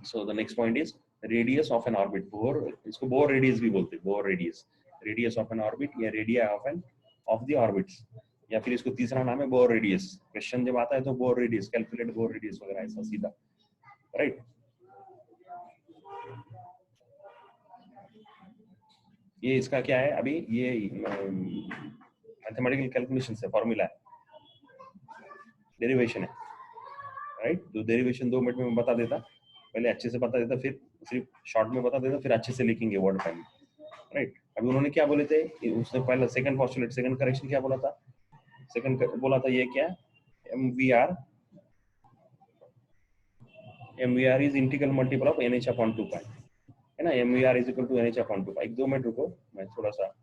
So the next point is radius of an orbit. Bohr, इसको Bohr radius भी बोलते हैं, Bohr radius, radius of N orbit या radio of the orbits, या फिर इसको तीसरा नाम है बोर रेडियस। क्वेश्चन जब आता है तो Bohr radius, calculate bore radius वगैरह ऐसा सीधा, राइट। ये इसका क्या है अभी, ये मैथमेटिकल कैलकुलेशन है, फॉर्मूला है, डेरिवेशन है, राइट। तो डेरिवेशन 2 मिनट में मैं बता देता, पहले अच्छे से बता देता, फिर सिर्फ शॉर्ट में बता देता, फिर अच्छे से लिखेंगे वर्ड फाइल में, राइट। अभी उन्होंने क्या बोले थे, उसने पहले सेकंड पोस्टुलेट, सेकंड करेक्शन क्या बोला था, सेकंड बोला था ये क्या, M V R is integral multiple of N H upon 2 pi, है ना। M V R is equal to N H upon 2 pi. 2 minute रुको, मैं थोड़ा सा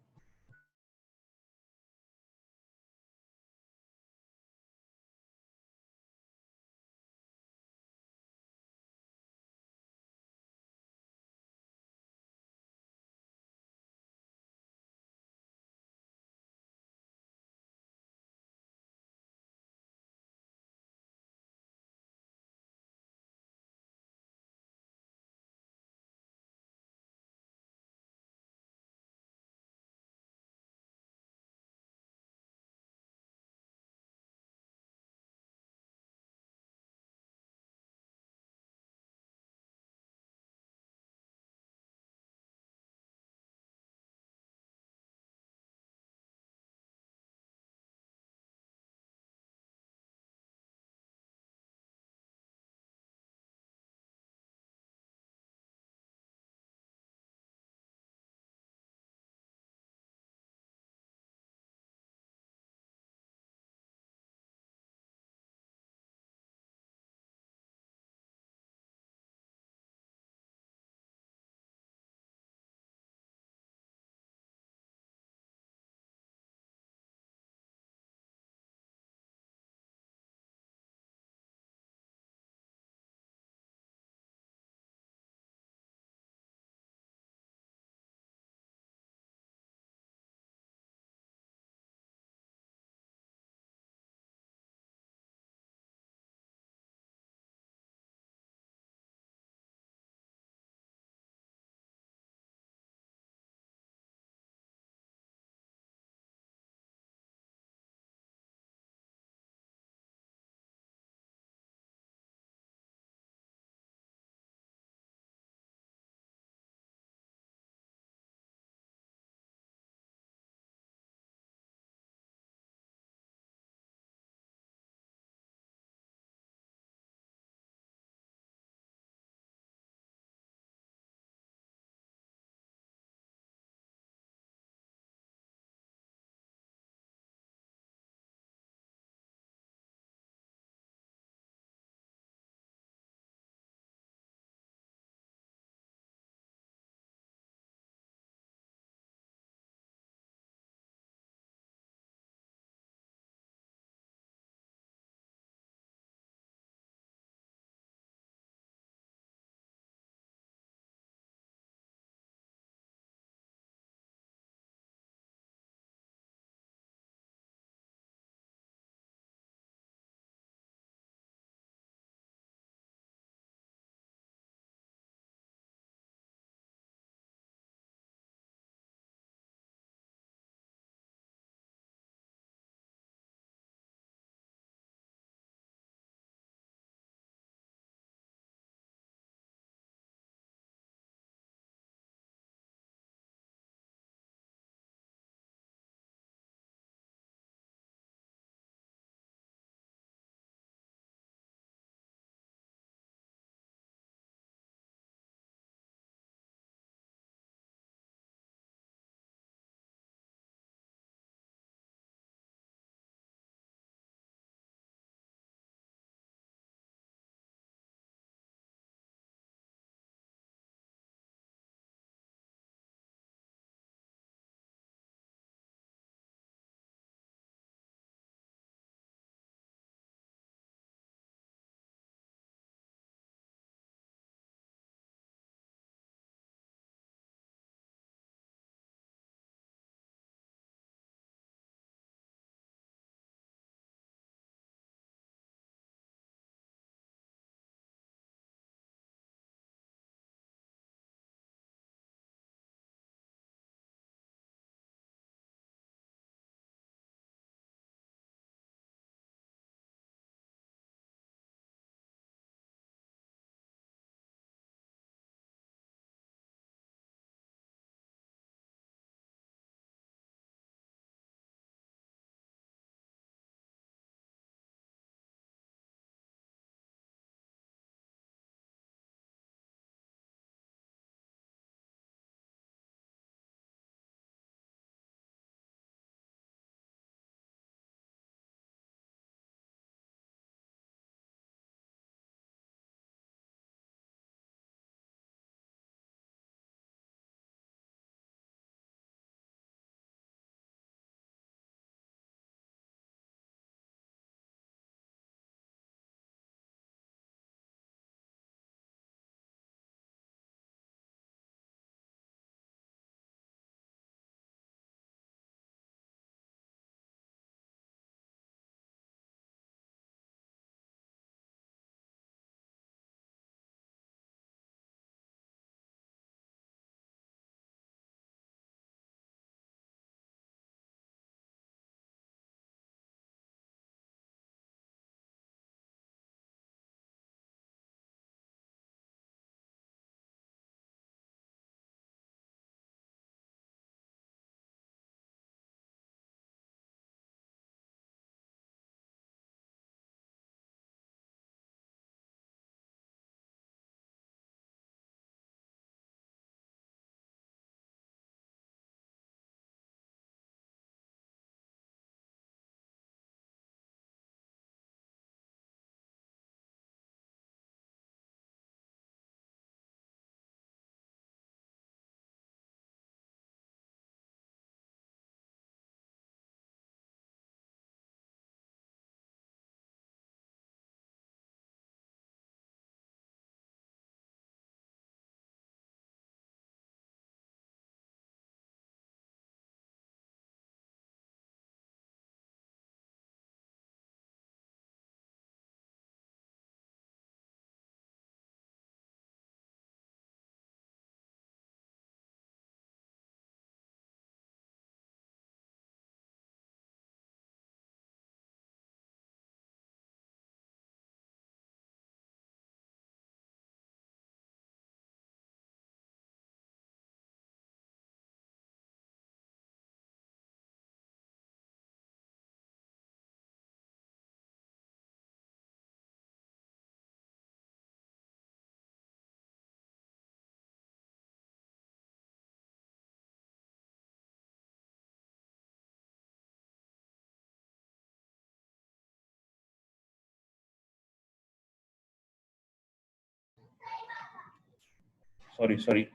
सॉरी सॉरी,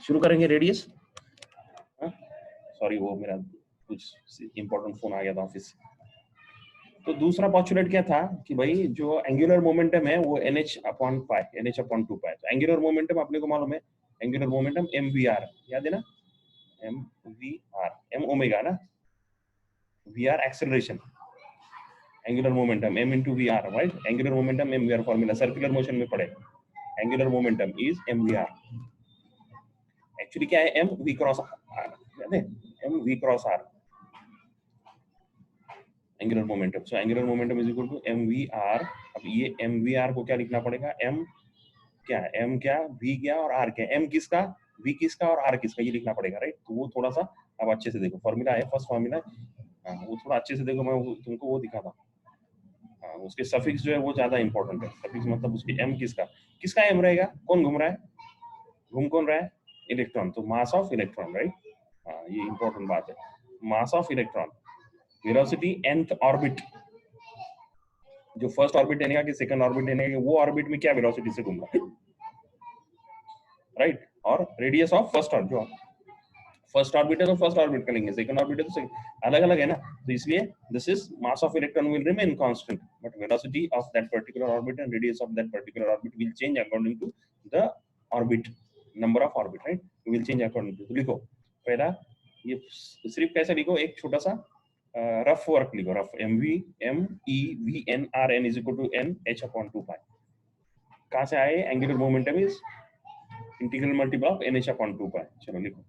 शुरू करेंगे रेडियस। सॉरी वो मेरा कुछ इंपॉर्टेंट फोन आ गया था ऑफिस से। तो दूसरा पॉस्टुलेट क्या था कि भाई जो एंगुलर मोमेंटम है वो NH upon pi, NH upon 2 pi. तो एंगुलर मोमेंटम अपने को मालूम है, एंगुलर मोमेंटम mvr, याद है ना, mvr, m ओमेगा ना, vr acceleration, angular momentum m into vr, right, angular momentum mvr formula circular motion में पढ़े, angular momentum is mvr। Actually क्या है, m v क्रॉस r, याद है, m v cross r, angular momentum. So angular momentum is equal to mvr। अब ये mvr को क्या लिखना पड़ेगा, m क्या है, m क्या, v क्या और r क्या, m किसका, v किसका और r किसका, ये लिखना पड़ेगा, राइट। तो वो थोड़ा सा अब अच्छे से देखो, फॉर्मूला है, फर्स्ट फॉर्मूला, वो थोड़ा अच्छे से देखो, मैं तुमको वो दिखा था। उसके सफिक्स जो है वो ज्यादा इंपॉर्टेंट है। सफिक्स मतलब उसकी m किसका, किसका m रहेगा, कौन घूम रहा है, घूम कौन रहा है, इलेक्ट्रॉन, तो मास ऑफ इलेक्ट्रॉन, राइट। ये इंपॉर्टेंट बात है, मास of electron, velocity nth orbit, जो फर्स्ट ऑर्बिट लेने का कि सेकंड ऑर्बिट लेने का, वो ऑर्बिट में क्या वेलोसिटी से घूम रहा है, राइट। और रेडियस ऑफ फर्स्ट ऑर्बिट, जो फर्स्ट ऑर्बिट है तो फर्स्ट ऑर्बिट का लेंगे, सेकंड ऑर्बिट है तो अलग अलग है ना। तो इसलिए this is mass of electron will remain constant, but velocity of that particular orbit and radius of that particular orbit will change according to the orbit, number of orbit, right, will change according to. तो लिखो पहला, ये सिर्फ कैसे लिखो, एक छोटा सा रफ वर्क लिखो, rough, MEVNRN is equal to NH upon 2 pi. कहां से आए, angular momentum is integral multiple of NH upon 2 pi. चलो लिखो,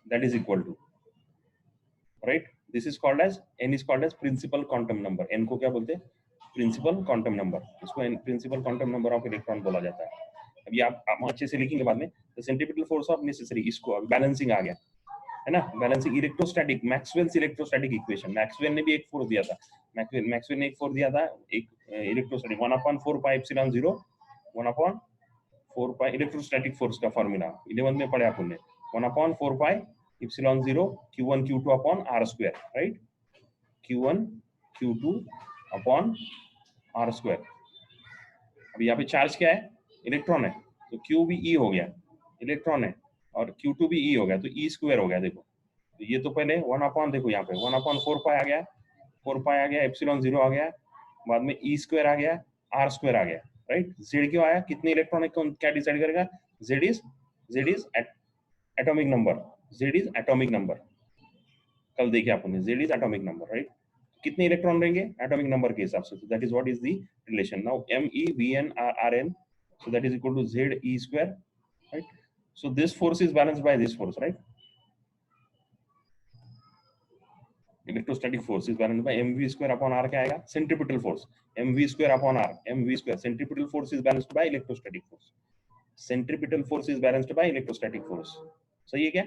that is equal to, right, this is called as, n is called as principal quantum number। n को क्या बोलते हैं, principal quantum number, इसको principal quantum number of electron बोला जाता है। अभी आप अच्छे से लिखेंगे बाद में, the centripetal force of necessary, इसको अब बैलेंसिंग आ गया है ना, balancing electrostatic, Maxwell's electrostatic equation, Maxwell ने भी एक फोर्स दिया था, मैक्सवेल ने एक फोर्स दिया था, एक इलेक्ट्रोस्टैटिक 1/4 पाई एप्सिलॉन 0, 1/4 पाई इलेक्ट्रोस्टैटिक फोर्स का फॉर्मूला 11 में पढ़े आपने, 1/4 पाई epsilon 0 Q1 Q2 upon R square, right, Q1 Q2 upon R square. अब यहाँ पे चार्ज क्या है, इलेक्ट्रॉन है, तो Q भी E हो गया, इलेक्ट्रॉन है, और Q2 भी E हो गया, तो E स्क्वायर हो गया। देखो, तो ये तो पहले 1 अपॉन, देखो यहाँ पे 1/4 पाई आ गया, 4 पाई आ गया, एप्सिलॉन 0 आ गया, बाद में E स्क्वायर आ गया, R स्क्वायर आ गया, राइट। Z क्यों आया, कितने इलेक्ट्रॉन है, कौन क्या डिसाइड करेगा, Z is atomic number, Z is atomic number, कल देखे आपने, Z is atomic number, right. कितने इलेक्ट्रॉन रहेंगे एटॉमिक नंबर के हिसाब से, that is what is the relation. Now MEVNRN, so that is equal to ZE square, right? So this force is balanced by this force, right? Electrostatic force is balanced by mv square upon r, क्या आएगा, centripetal force, mv square upon r, mv square, centripetal force is balanced by electrostatic force, centripetal force is balanced by electrostatic force, सही है क्या,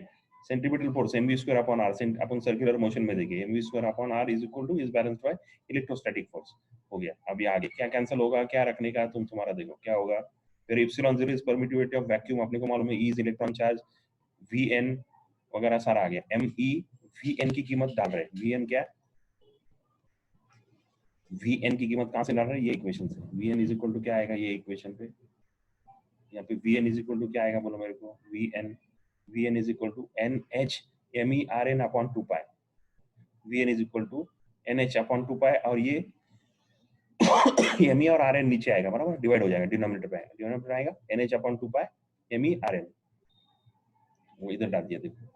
centripetal force mv square upon r, अपन circular motion में देखिए mv square upon r is equal two is balanced by electrostatic force, हो गया। अभी आगे क्या कैंसिल होगा, क्या रखने का, तुम्हारा देखो क्या होगा, फिर epsilon 0 is permittivity of vacuum, अपने को मालूम है, E is electron charge, Vn वगैरह सारा आ गया, Me Vn की कीमत डाल रहे हैं, Vn क्या, Vn की कीमत कहां से डाल रहे हैं, ये इक्वेशन से, Vn इज इक्वल टू क्या आएगा, ये इक्वेशन पे, यहाँ पे Vn इज इक्वल टू क्या आएगा, बोलो मेरे को, Vn is equal to NH MERN upon 2 pi, Vn is equal to NH upon 2 pi, और ये Me और Rn नीचे आएगा, बराबर, डिवाइड हो जाएगा, डिनोमिनेटर पे आएगा, डिनोमिनेटर आएगा NH अपॉन 2 पाई MERN, वो इधर डाल दिया, देखो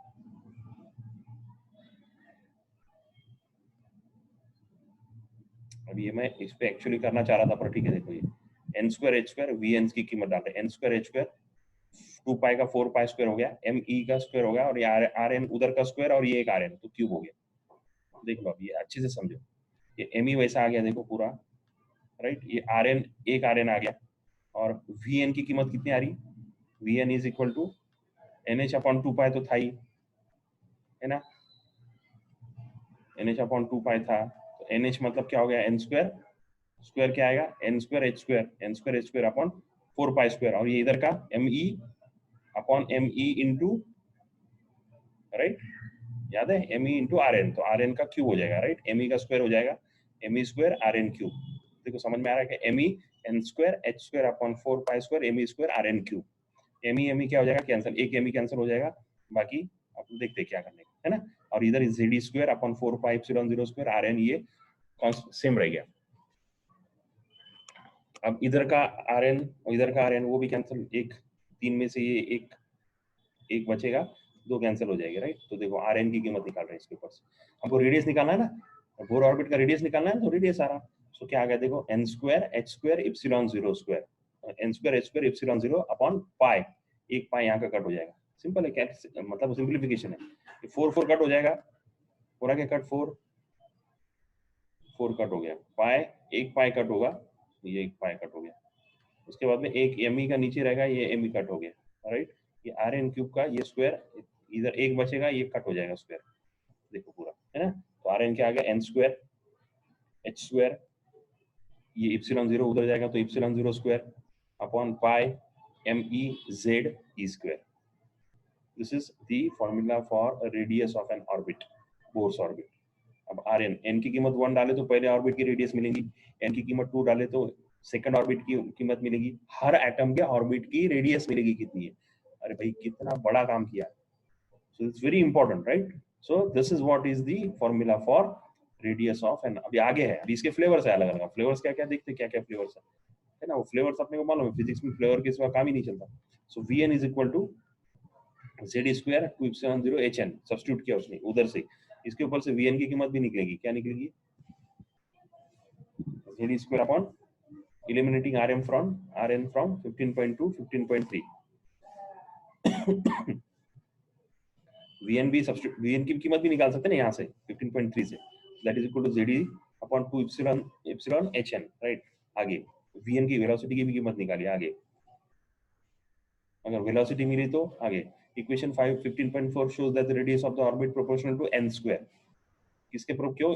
अब ये मैं इस पे एक्चुअली करना चाह रहा था, पर ठीक है, देखो ये n square h square Vn की कीमत डाल रहे हैं, n स्क्वायर h स्क्वायर 2 पाई का 4 पाई स्क्वायर हो गया, Me का स्क्वायर हो गया, और ये Rn उधर का स्क्वायर, और ये एक Rn, तो क्यूब हो गया। देख लो अब ये अच्छे से समझो, ये Me वैसा आ गया, देखो पूरा, राइट, ये Rn, एक Rn आ गया, और Vn की कीमत कितनी आ रही, Vn is equal to NH upon 2 pi, तो था ही, है ना, NH अपॉन 2 पाई था, तो NH मतलब क्या हो गया, n स्क्वायर, स्क्वायर क्या आएगा, n square h square, n square h square upon 4 pi square, और ये इधर का Me upon Me into, right, याद है, Me इंटू Rn, तो Rn का क्यूब हो जाएगा, राइट, Me का स्क्वायर हो जाएगा, Me स्क्वायर Rn क्यूब। देखो समझ में आ रहा है कि Me n square h square upon 4 pi square Me square Rn cube, M E क्या हो जाएगा, कैंसिल, एक एम ई कैंसिल हो जाएगा, बाकी आप देखते हैं क्या करने का, है ना। और इधर Z square upon 4 pi epsilon 0 square R N, ये सेम रह गया। अब इधर का आर एन और इधर का आर एन वो भी कैंसिल, एक 3 में से ये एक बचेगा, 2 कैंसिल हो जाएगी, राइट। तो देखो आर एन की कीमत निकाल रहे हैं इसके ऊपर से, हमको रेडियस निकालना है ना, बोर ऑर्बिट का रेडियस निकालना है, तो रेडियस आ रहा। सो क्या आ गया देखो, N square H square epsilon 0 square, N square H square epsilon 0 upon pi, एक पाई यहाँ का कट हो जाएगा, सिंपल है, क्या मतलब सिंप्लीफिकेशन है। 4 कट हो जाएगा, पूरा के कट 4 कट हो गया, पाई, एक पाई कट होगा, ये एक पाई कट हो गया, उसके बाद में एक एम ई का नीचे रहेगा, ये एम ई कट हो गया, राइट। ये आर एन क्यूब का ये स्क्वायर, इधर एक बचेगा, ये कट हो जाएगा स्क्वायर, देखो पूरा, है ना। तो आर एन क्या आ गया, एन स्क्वायर एच स्क्वायर, ये इप्सिलॉन 0 उधर जाएगा तो epsilon 0 square upon pi M E Z E square. This is the formula for radius of N orbit, Bohr's orbit. अब आर एन, एन की कीमत 1 डाले तो पहले ऑर्बिट की रेडियस मिलेगी, एन की कीमत 2 डाले तो सेकंड ऑर्बिट की कीमत मिलेगी, हर एटम के ऑर्बिट की रेडियस मिलेगी कितनी है। अरे भाई कितना बड़ा काम किया, so it's very important, right. So this is what is the formula for radius of N. अभी आगे है, अभी इसके फ्लेवर्स है अलग अलग, फ्लेवर्स क्या क्या देखते, क्या क्या फ्लेवर्स है ना, वो फ्लेवर्स अपने को मालूम है, फिजिक्स में फ्लेवर के सिवा काम ही नहीं चलता। So V N is equal to Z square 2 epsilon 0 H N, substitute किया उसने उधर से, इसके ऊपर से वी एन की कीमत भी निकलेगी, क्या निकलेगी, Z square upon eliminating rn from 15.2 15.3 vn भी सब्स्टिट्यूट, vn की कीमत भी निकाल सकते हैं ना यहाँ से 15.3 से, that is equal to Z upon 2 epsilon epsilon H N, right. आगे vn की वेलोसिटी की भी कीमत निकालिए, आगे अगर वेलोसिटी मिली तो आगे equation 5 15.4 shows that the radius of the orbit proportional to n square, किसके प्रूव क्यों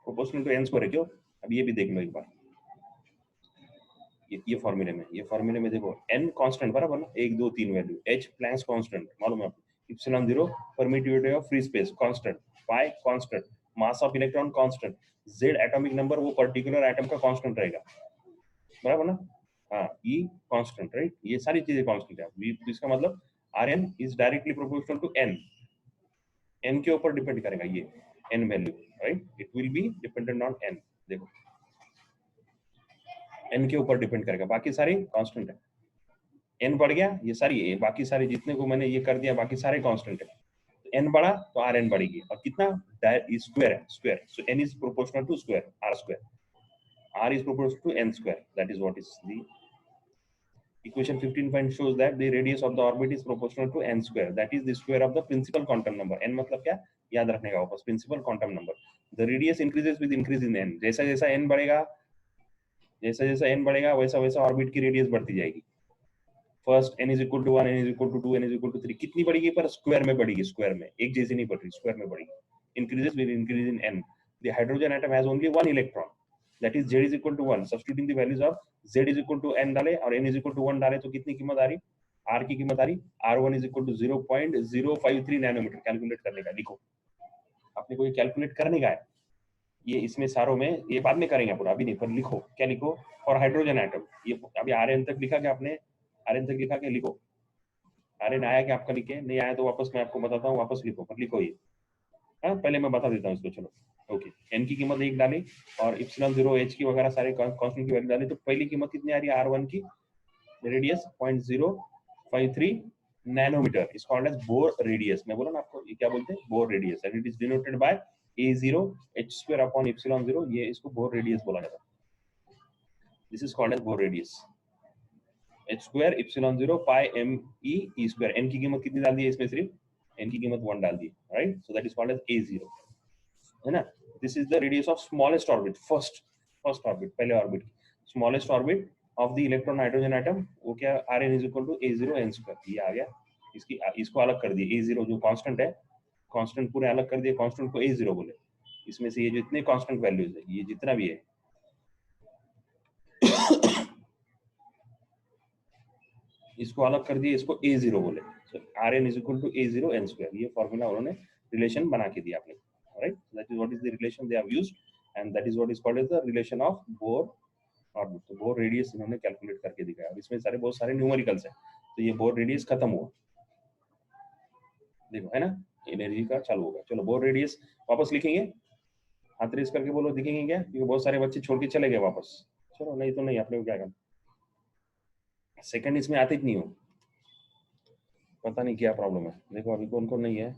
प्रोपोर्शनल टू n स्क्वायर है, क्यों, अब ये भी देख लो एक बार, ये फॉर्मूले में, ये फॉर्मूले में देखो n कांस्टेंट बराबर ना, 1 2 3 वैल्यू, h प्लैंक्स कांस्टेंट मालूम है आपको, epsilon 0 permittivity of free space constant, pi constant, mass of electron constant, z atomic number वो पर्टिकुलर एटम का कांस्टेंट रहेगा, बराबर ना। हाँ e कांस्टेंट, राइट, ये सारी चीजें कांस्टेंट है। इसका मतलब rn is directly proportional to n, n के ऊपर डिपेंड करेगा ये n value, right, it will be dependent on n, देखो n के ऊपर डिपेंड करेगा, बाकी सारे कांस्टेंट है, n बढ़ गया, ये सारी बाकी सारे जितने को मैंने ये कर दिया बाकी सारे कांस्टेंट है, तो n बढ़ा तो rn बढ़ेगी, और कितना, स्क्वायर है, square, so n is proportional to square r square, r is proportional to n square, that is what is the equation 15 point shows that the radius of the orbit is proportional to n square, that is the square of the principal quantum number, n मतलब क्या, याद रखने का वापस, principal quantum number, the radius increases with increase in n, जैसा जैसा n बढ़ेगा, जैसा जैसा n बढ़ेगा वैसा वैसा ऑर्बिट की रेडियस बढ़ती जाएगी। First n is equal to 1, n is equal to 2, n is equal to 3, कितनी बढ़ेगी, पर स्क्वायर में बढ़ेगी, स्क्वायर में, एक जैसी नहीं बढ़ रही, स्क्वायर में बढ़ेगी, increases with increase in n, the hydrogen atom has only one electron, that is z is equal to 1, substituting the values of z is equal to n डाले और n is equal to 1 डाले तो कितनी कीमत आ रही, r की कीमत आ रही, r1 is equal to 0.053 nanometre, calculate करने का, लिखो, आपने को ये कैलकुलेट करने का है, ये इसमें सारों में, ये बाद में करेंगे पूरा, अभी नहीं, पर लिखो, क्या लिखो, और हाइड्रोजन एटम, ये अभी आरएन तक लिखा क्या आपने, आरएन तक लिखा क्या, लिखो, आरएन आया क्या आपका, लिखे, नहीं आया तो वापस मैं आपको बताता हूँ, वापस लिखो, पर लिखो ये, हाँ पहले मैं बता देता हूँ इसको, चलो ओके। एन की कीमत 1 डाली और इप्सिलॉन 0 एच की वगैरह सारे कांस्टेंट की वैल्यू डाली, तो पहली कीमत कितनी आ रही है, R1 की radius 0.053 nanometre, is called as Bohr radius, मैं बोला ना आपको ये क्या बोलते हैं, Bohr radius, and it is denoted by A0 h square upon epsilon 0, ये इसको बोर रेडियस बोला जाता है, this is called as Bohr radius, h square epsilon 0 pi m e square, n की कीमत कितनी डाल दी है इसमें, सिर्फ n की कीमत 1 डाल दी, right, so that is called as A0, है ना। This is the radius of smallest orbit, first orbit, पहले orbit, smallest orbit of the electron hydrogen atom, वो क्या, Rn is equal to A0 n square, ये आ गया, इसकी इसको अलग कर दिए, A0 जो कांस्टेंट है, कांस्टेंट पूरे अलग कर दिए, कांस्टेंट को A0 बोले, इसमें से ये जितने कांस्टेंट वैल्यूज है, ये जितना भी है इसको अलग कर दिए, इसको A0 बोले, so Rn is equal to A0 n square, ये फॉर्मूला उन्होंने रिलेशन बना के दिया आपने, right, that is what is the relation they have used, and that is what is called as the relation of Bohr orbit, तो Bohr radius इन्होंने calculate करके दिखाया, और इसमें सारे बहुत सारे न्यूमेरिकल्स हैं, तो ये बोर रेडियस खत्म हुआ, देखो है ना, एनर्जी का चालू होगा। चलो बोर रेडियस वापस लिखेंगे, हाथ रेस करके बोलो दिखेंगे क्या, क्योंकि बहुत सारे बच्चे छोड़ के चले गए वापस। चलो नहीं तो नहीं, अपने को क्या करना, सेकंड इसमें आते ही नहीं हो, पता नहीं क्या प्रॉब्लम है। देखो अभी कौन कौन नहीं है,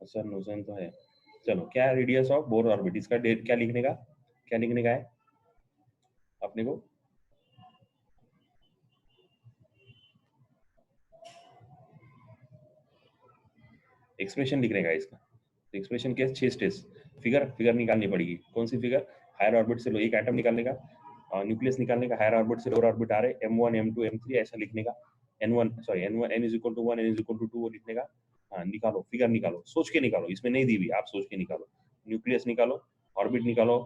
हसन हुसैन तो है। चलो क्या रेडियस ऑफ बोर ऑर्बिट, इसका डेट क्या लिखने का, क्या लिखने का है अपने को, एक्सप्रेशन लिखने का है इसका। एक्सप्रेशन क्या, 6 स्टेज, फिगर फिगर निकालनी पड़ेगी। कौन सी फिगर, हायर ऑर्बिट से लो एक एटम निकालने का, न्यूक्लियस निकालने का, हायर ऑर्बिट से लोअर ऑर्बिट आ रहे, M1 M2 M3 ऐसा लिखने का, N1 sorry N1 N is equal to 1 N is equal to 2 लिखने का। हाँ निकालो, फिगर निकालो, सोच के निकालो, इसमें नहीं दी हुई, आप सोच के निकालो। न्यूक्लियस निकालो, ऑर्बिट निकालो,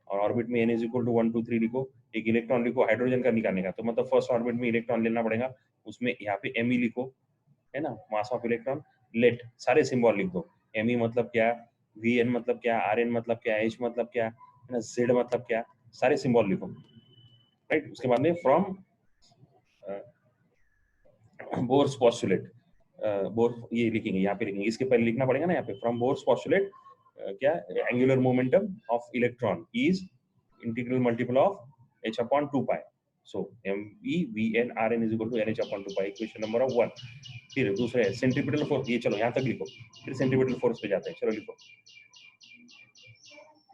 और ऑर्बिट में N इज इक्वल टू 1 2 3 लिखो, एक इलेक्ट्रॉन लिखो हाइड्रोजन का निकालने का, तो मतलब फर्स्ट ऑर्बिट में इलेक्ट्रॉन लेना पड़ेगा, उसमें यहाँ पे Me लिखो, है ना, मास ऑफ इलेक्ट्रॉन। लेट सारे सिंबल लिख दो, Me मतलब क्या, Vn मतलब क्या, Rn मतलब क्या, H मतलब क्या, है ना, Z मतलब क्या, सारे सिंबल लिखो, राइट। उसके बाद में फ्रॉम बोर्स पॉस्टुलेट, बोर ये लिखेंगे, यहाँ पे लिखेंगे, इसके पहले लिखना पड़ेगा ना यहाँ पे, फ्रॉम बोर्स पॉस्टुलेट क्या, angular momentum of electron is integral multiple of h upon 2 pi, so Me Vn Rn is equal to NH upon 2 pi, equation number 1। फिर दूसरे सेंट्रीपिटल फोर्स, ये चलो यहाँ तक लिखो, फिर सेंट्रीपिटल फोर्स पे जाते हैं, चलो लिखो,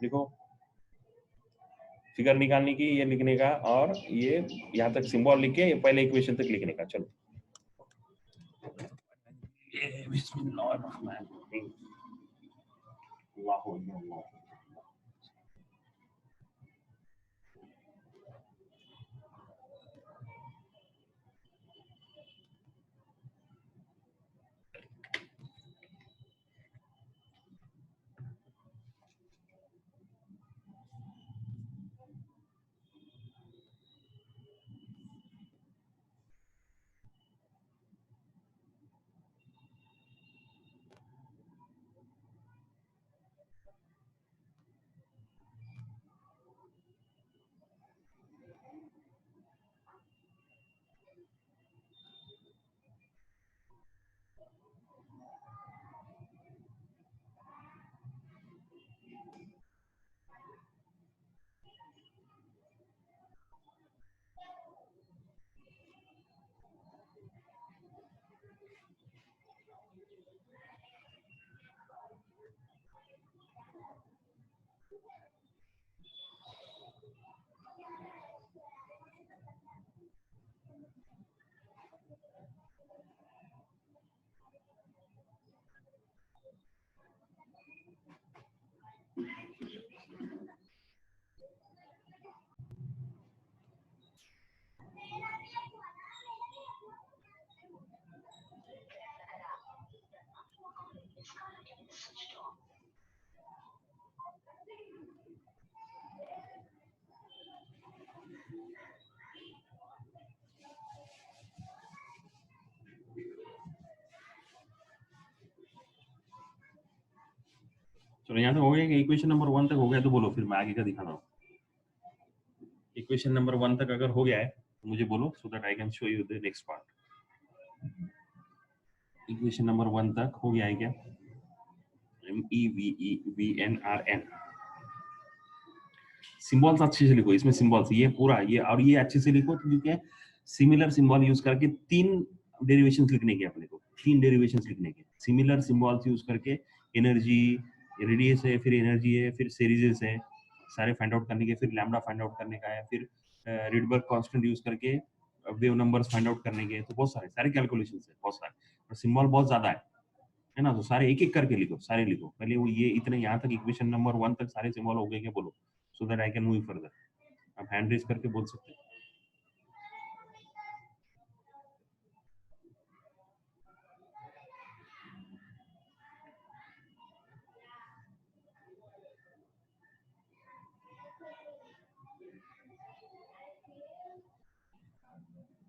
लिखो फिगर निकालने की, ये लिखने का, और ये यहाँ तक सिंबल लिख के पहले इक्वेशन तक लिखने का। चलो ये बिस्मिल्लाहिर्रहमानिर्रहीम, अल्लाहु अकबर। चलो यहाँ तक हो गया कि इक्वेशन नंबर 1 तक हो गया, तो बोलो, फिर मैं आगे का दिखा रहा हूँ। इक्वेशन नंबर 1 तक अगर हो गया है तो मुझे बोलो, so that I can show you the next part. Equation number 1 तक हो गया है क्या, MeVen Rn, सिंबल्स अच्छे से लिखो, इसमें सिंबल्स ये पूरा ये, और ये अच्छे से लिखो, क्योंकि सिमिलर सिंबल यूज करके 3 डेरिवेशंस लिखने के, अपने को 3 डेरिवेशंस लिखने के, सिमिलर सिंबल्स यूज करके, एनर्जी, रेडियस है, फिर एनर्जी है, फिर सीरीजेस है, सारे फाइंड आउट करने के, फिर लैम्डा फाइंड आउट करने का है, फिर रिडबर्ग कांस्टेंट यूज करके वेव नंबर्स फाइंड आउट करने के, तो बहुत सारे सारे कैलकुलेशंस है, बहुत सारे, और सिंबल बहुत ज्यादा है ना, तो सारे एक एक करके लिखो, सारे लिखो पहले, वो ये इतने यहाँ तक इक्वेशन नंबर 1 तक सारे सिंबल हो गए क्या, बोलो, so that I can move further. आप हैंड रेज करके बोल सकते हैं।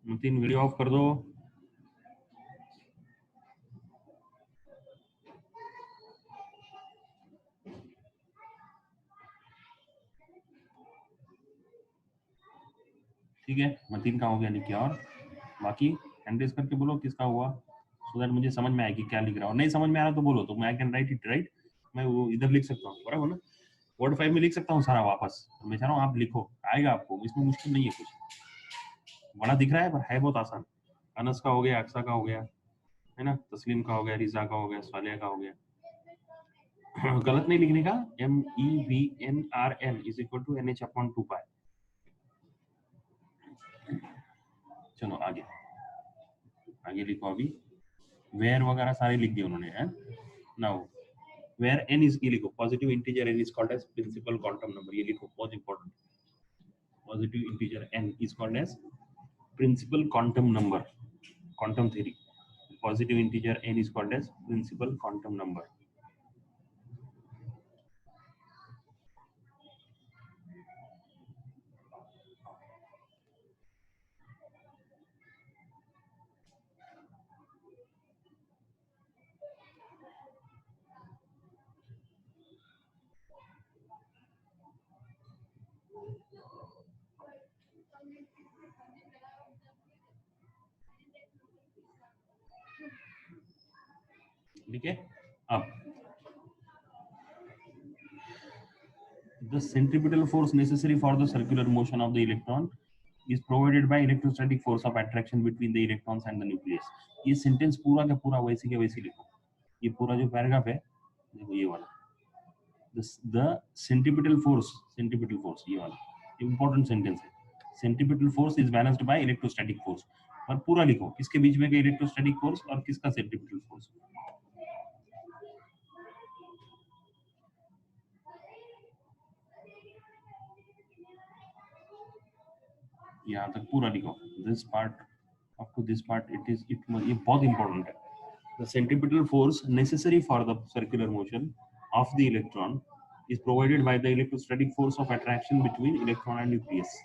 मुतीन वीडियो ऑफ कर दो। ठीक है, मतीन का हो गया लिखिए, और बाकी हैंड रेज करके बोलो किसका हुआ, सो दैट मुझे समझ में आए कि क्या लिख रहा हूँ। नहीं समझ में आ रहा तो बोलो, तो मैं I can write it, right, मैं वो इधर लिख सकता हूँ, बराबर ना, वर्ड 5 में लिख सकता हूँ सारा वापस, तो मैं चाह रहा हूँ आप लिखो, आएगा आपको, इसमें मुश्किल नहीं है कुछ, बड़ा दिख रहा है पर है बहुत आसान। अनस का हो गया, अक्सा का हो गया, है ना, तस्लीम का हो गया, रिजा का हो गया, सालिया का हो गया। गलत नहीं लिखने का, MEVNRN is equal to NH upon 2 pi. चलो आगे आगे लिखो, अभी वेयर वगैरह सारे लिख दिए उन्होंने, है नाउ वेयर n इज, ये लिखो positive integer n is called as principal quantum number, ये लिखो बहुत important, positive integer n is called as principal quantum number, quantum theory, positive integer n is called as principal quantum number. ठीक है, अब the centripetal force necessary for the circular motion of the electron is provided by electrostatic force of attraction between the electrons and the nucleus। ये sentence पूरा का पूरा वैसे के वैसे लिखो, ये पूरा जो पैराग्राफ है देखो ये वाला, the centripetal force ये वाला इंपॉर्टेंट सेंटेंस है, centripetal force is balanced by electrostatic force, और पूरा लिखो किसके बीच में का इलेक्ट्रोस्टैटिक फोर्स और किसका सेंट्रीपिटल फोर्स, यहाँ तक पूरा लिखो, this part up to this part it is it, ये बहुत इंपॉर्टेंट है। The centripetal force necessary for the circular motion of the electron is provided by the electrostatic force of attraction between electron and nucleus।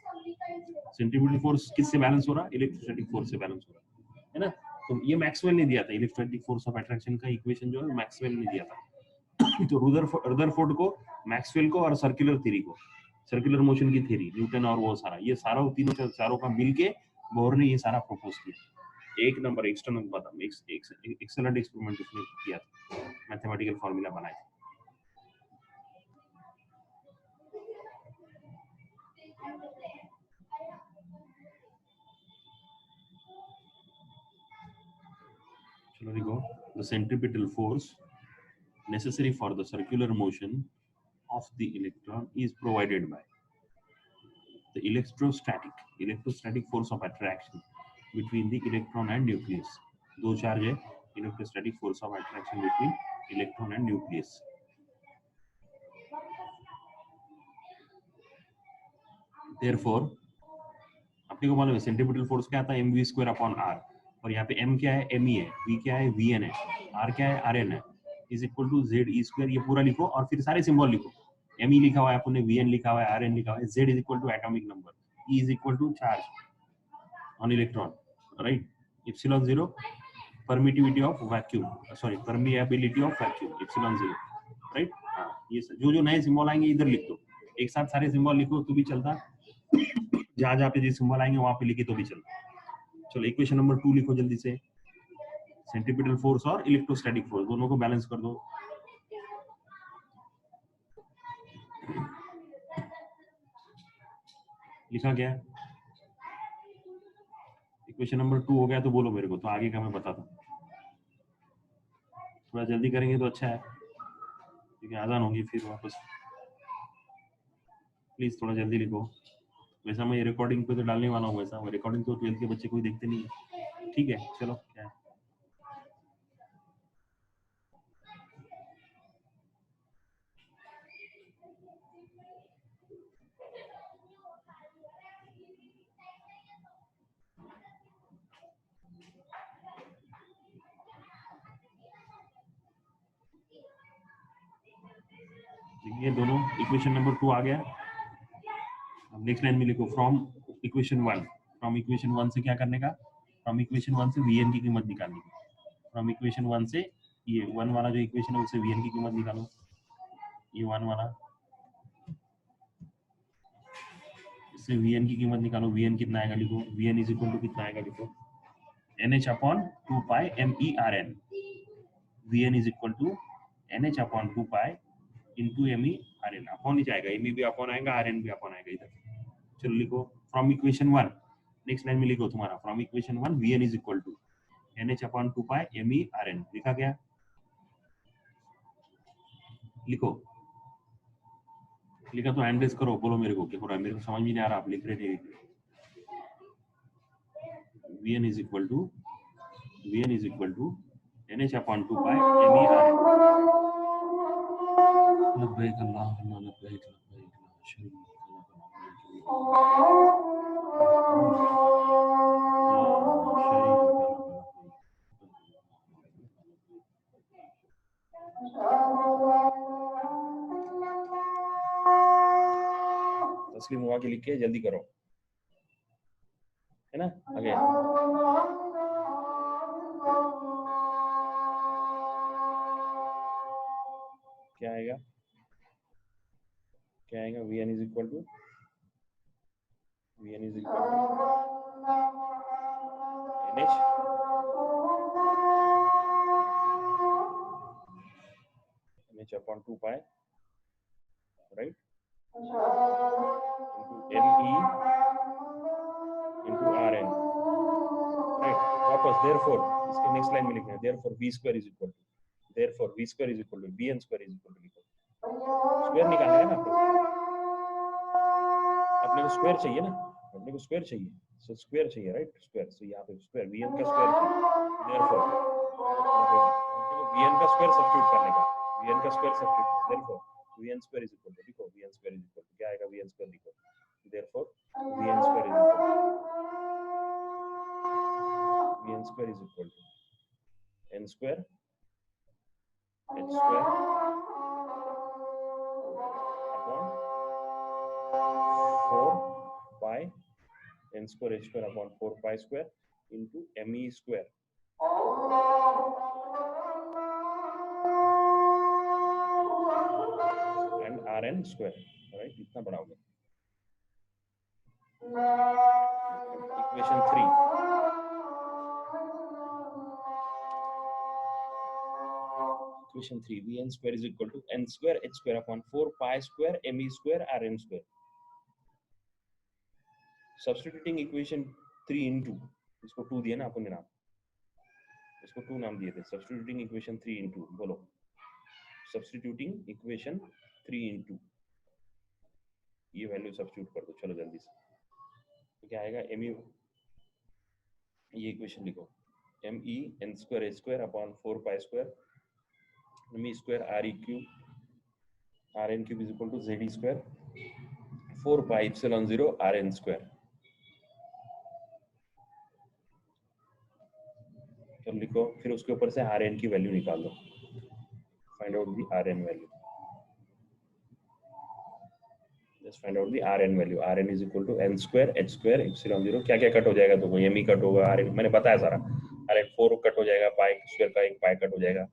Centripetal force किससे balance हो रहा है, electrostatic force से balance हो रहा है ना, तो ये मैक्सवेल ने दिया था, इलेक्ट्रोस्टैटिक फोर्स ऑफ अट्रैक्शन का इक्वेशन जो है मैक्सवेल ने दिया था। तो रदरफोर्ड को, मैक्सवेल को और सर्कुलर थ्योरी को, सर्कुलर मोशन की थ्योरी, न्यूटन और वो सारा, ये सारा तीनों चारों का मिलके बोर ने ये सारा प्रपोज किया। एक नंबर एक्सटर्नल बता, एक्सेलेंट एक्सपेरिमेंट उसने किया था, मैथमेटिकल फार्मूला बनाए थे। चलो लिखो, the centripetal force necessary for the circular motion of the electron is provided by the electrostatic force of attraction between the electron and nucleus। दो चार्ज है, electrostatic force of attraction between electron and nucleus। therefore अपने को मालूम है centripetal force क्या आता है, mv square upon r, और यहाँ पे m क्या है, me है, v क्या है, vn है, r क्या है, rn है, is equal to z e square, ये पूरा लिखो और फिर सारे सिंबल लिखो, me लिखा हुआ है आपने, vn लिखा हुआ है, rn लिखा हुआ है, z is equal to atomic number, e is equal to charge on electron, right, epsilon 0 permittivity of vacuum, sorry permeability of vacuum, epsilon 0, right। हाँ, ये जो नए सिंबल आएंगे इधर लिख दो, एक साथ सारे सिंबल लिखो तो भी चलता, जहां जहां पे जो सिंबल आएंगे वहां पे लिखे तो भी चलता। चलो इक्वेशन नंबर 2 लिखो जल्दी से, सेंट्रीपिटल फोर्स और इलेक्ट्रोस्टैटिक फोर्स दोनों को बैलेंस कर दो। लिखा गया, इक्वेशन नंबर 2 हो गया तो बोलो मेरे को, तो आगे का मैं बताता हूँ, थोड़ा जल्दी करेंगे तो अच्छा है क्योंकि आजान होगी फिर वापस, प्लीज थोड़ा जल्दी लिखो। वैसा मैं रिकॉर्डिंग पे तो डालने वाला हूँ, वैसा रिकॉर्डिंग तो 12th के बच्चे कोई देखते नहीं है, ठीक है चलो क्या है। ये दोनों इक्वेशन नंबर 2 आ गया। अब नेक्स्ट लाइन में लिखो फ्रॉम इक्वेशन 1, फ्रॉम इक्वेशन 1 से क्या करने का, फ्रॉम इक्वेशन 1 से vn की कीमत निकालनी है, फ्रॉम इक्वेशन 1 से ये 1 वाला जो इक्वेशन है उससे vn की कीमत निकालो, ये 1 वाला इससे Vn की कीमत निकालो, Vn कितना आएगा लिखो, Vn इज इक्वल टू कितना आएगा लिखो, NH upon 2 pi MERN, Vn is equal to NH upon 2 pi into MERN, upon ही जाएगा, ME भी अपॉन आएगा, RN भी अपॉन आएगा इधर। चलो लिखो फ्रॉम इक्वेशन 1, नेक्स्ट लाइन में लिखो तुम्हारा from equation 1 Vn is equal to NH upon 2 pi MERN, लिखा गया, लिखो, लिखा तो हैंड रेज करो, बोलो मेरे को क्या हो रहा है, मेरे को समझ में नहीं आ रहा, आप लिख रहे थे। Vn is equal to NH upon 2 pi MERN। लब्बैक अल्लाहुम्मा लब्बैक लब्बैक ला शरीका लक। तस्लीम हुआ के लिख के जल्दी करो, है ना, आगे क्या आएगा, क्या आएगा, Vn is equal to NH upon 2 pi, right, into ME into RN, right, वापस therefore इसके नेक्स्ट लाइन में लिखना है, therefore V square is equal to Vn square is equal to लिखो, स्क्वायर निकालना है ना आपको, अपने को स्क्वायर चाहिए ना, अपने को स्क्वायर चाहिए, सो स्क्वायर चाहिए, राइट, स्क्वायर, सो यहाँ पे स्क्वायर Vn का स्क्वायर चाहिए, therefore Vn का स्क्वायर सब्स्टिट्यूट करने का, Vn का square substitute, therefore Vn square is equal to, लिखो Vn square is equal to क्या आएगा, Vn square लिखो, therefore Vn square is equal to N square H square upon 4 pi N square H square upon 4 pi square into ME square and RN square, right, इतना बड़ा हो गया। Equation 3, equation 3 Vn square is equal to N square H square upon 4 pi square ME square RN square। Substituting equation 3 into, इसको 2 दिया ना अपन ने नाम, इसको 2 नाम दिए थे, सब्स्टिट्यूटिंग इक्वेशन 3 into, बोलो सब्स्टिट्यूटिंग इक्वेशन 3 into, ये वैल्यू सब्स्टिट्यूट कर दो, चलो जल्दी से, तो क्या आएगा, ME, ये इक्वेशन लिखो, ME N square H square upon 4 pi square ME square RE cube RN cube is equal to ZE square 4 pi epsilon 0 RN square। तो लिखो, फिर उसके ऊपर से Rn की वैल्यू निकाल दो, find out the Rn value, just find out the Rn value, Rn is equal to N square H square epsilon 0, क्या क्या कट हो जाएगा, तो ME कट होगा, Rn मैंने बताया सारा, Rn 4 कट हो जाएगा, पाई स्क्वायर का एक पाई कट हो जाएगा,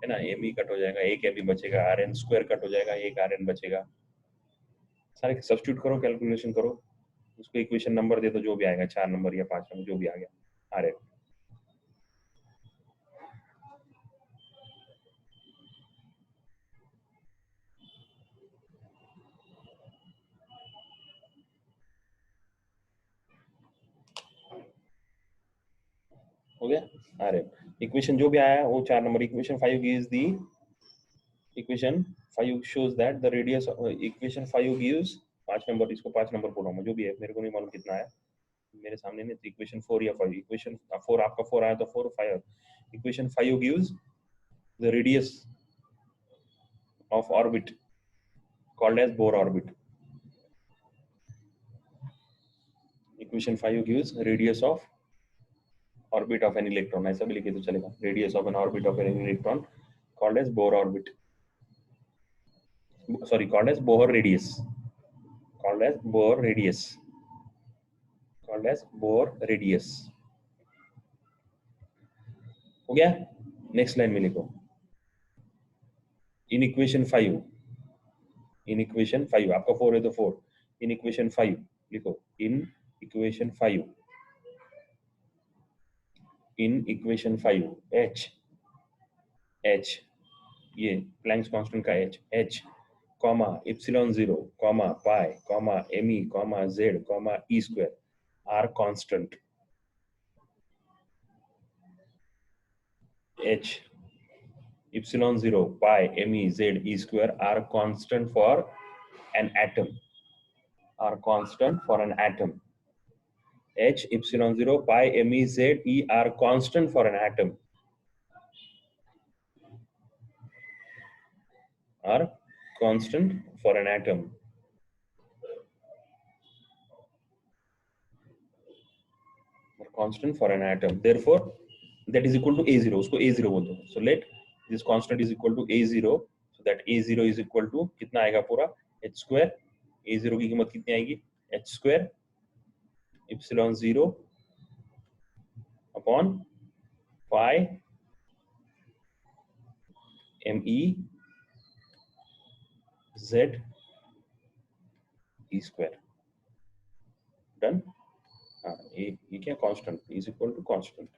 है ना, ME कट हो जाएगा, एक ME बचेगा, Rn स्क्वायर कट हो जाएगा, एक Rn बचेगा, सारे सब्स्टिट्यूट करो, कैलकुलेशन करो, उसको इक्वेशन नंबर दे दो, जो भी आएगा 4 नंबर या 5 नंबर जो भी आ गया Rn। हो गया, Rn इक्वेशन जो भी आया वो 4 number, equation 5 gives the equation 5 shows that the radius, equation 5 gives 5 number, इसको 5 नंबर बोला मैं, जो भी है मेरे को नहीं मालूम कितना है, मेरे सामने नहीं, इक्वेशन 4 या 5, इक्वेशन 4 आपका 4 आया तो 4 5, equation 5 gives the radius of orbit called as Bohr orbit, equation 5 gives radius of orbit of an electron, ऐसा भी लिखे तो चलेगा, radius of an orbit of an electron called as Bohr orbit, sorry, called as Bohr radius, called as Bohr radius, called as Bohr radius। हो गया, next line में लिखो, in equation 5 आपका 4 है तो 4, इन इक्वेशन 5 लिखो इन इक्वेशन 5 h ये Planck's constant का h comma epsilon 0 comma pi comma me comma z comma e square are constant h epsilon 0 pi me z e square are constant for an atom h epsilon 0 pi me z e are constant for an atom are constant for an atom therefore that is equal to a0 उसको a0 बोल दो so let this constant is equal to a0 so that a0 is equal to कितना आएगा पूरा h square a0 की कीमत कितनी आएगी h square epsilon 0 upon pi me z e square done हाँ ये क्या constant is equal to constant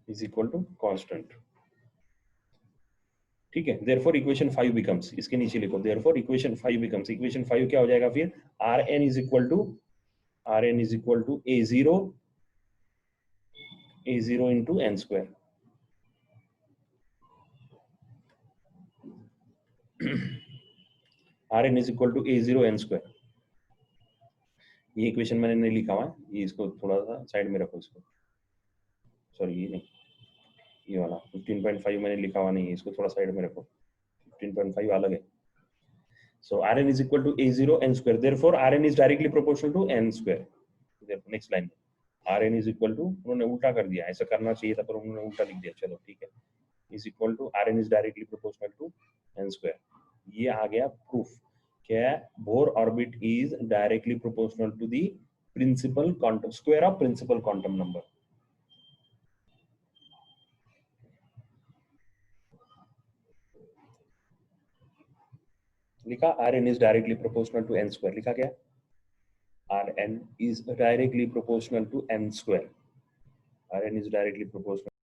is equal to constant ठीक है देयरफॉर इक्वेशन 5 बिकम्स इसके नीचे लिखो देयरफॉर इक्वेशन 5 बिकम्स इक्वेशन 5 क्या हो जाएगा फिर rn is equal to a0 into n square rn is equal to a0 n square ये इक्वेशन मैंने नहीं लिखा हुआ है ये इसको थोड़ा सा साइड में रखो इसको सॉरी ये नहीं ये वाला 15.5 मैंने लिखा हुआ नहीं है इसको थोड़ा साइड में रखो 15.5 अलग है so rn is equal to a0 n square therefore rn is directly proportional to n square therefore next line rn is equal to उन्होंने उल्टा कर दिया ऐसा करना चाहिए था पर उन्होंने उल्टा लिख दिया चलो ठीक है is equal to rn is directly proportional to n square ये आ गया प्रूफ क्या Bohr orbit is directly proportional to the principal quantum square of principal quantum number लिखा rn is directly proportional to n square लिखा क्या rn is directly proportional to n square rn is directly proportional